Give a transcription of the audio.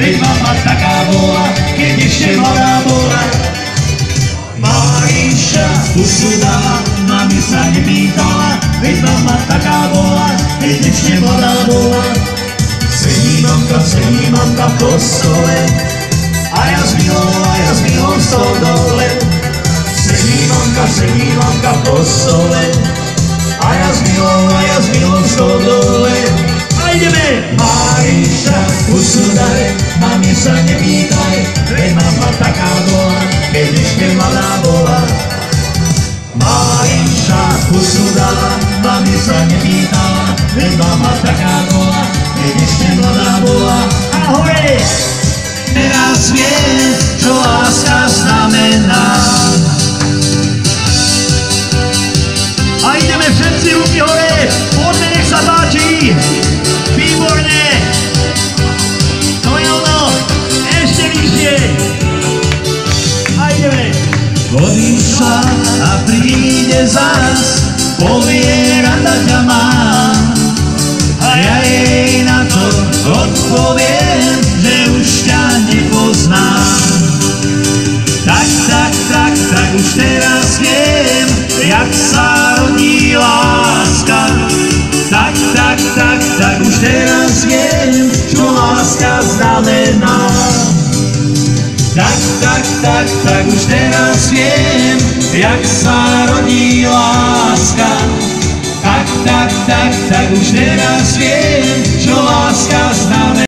veď mama taká bola, keď ešte mladá bola. Maríša pusu dala, mami sa nepýtala, veď mama taká bola, keď ešte mladá bola. Sedí mamka v kostole, a ja s milou v stodole. Sedí mamka v kostole, a ja s milou v stodole. A ideme! Maríša, pusu daj, mami sa nepýtaj, veď mama taká bola, keď ešte mladá bola. Maríša, pusu dala, mami sa nepýtala, veď mama taká bola, keď ešte mladá bola. Ahoj! Teraz viem, čo láska znamená. A ideme všetci ruky hore, poďme, nech sa páči. Výborne. To je ono, ešte vyššie. A ideme. Odišla a príde zas, povie, rada ťa mám. A ja jej na to odpoviem, že už ťa nepoznám. Tak už teraz viem, jak sa rodí láska. Tak už teraz viem, čo láska znamená. Tak už teraz viem, jak sa rodí láska. Tak už teraz viem, čo láska znamená.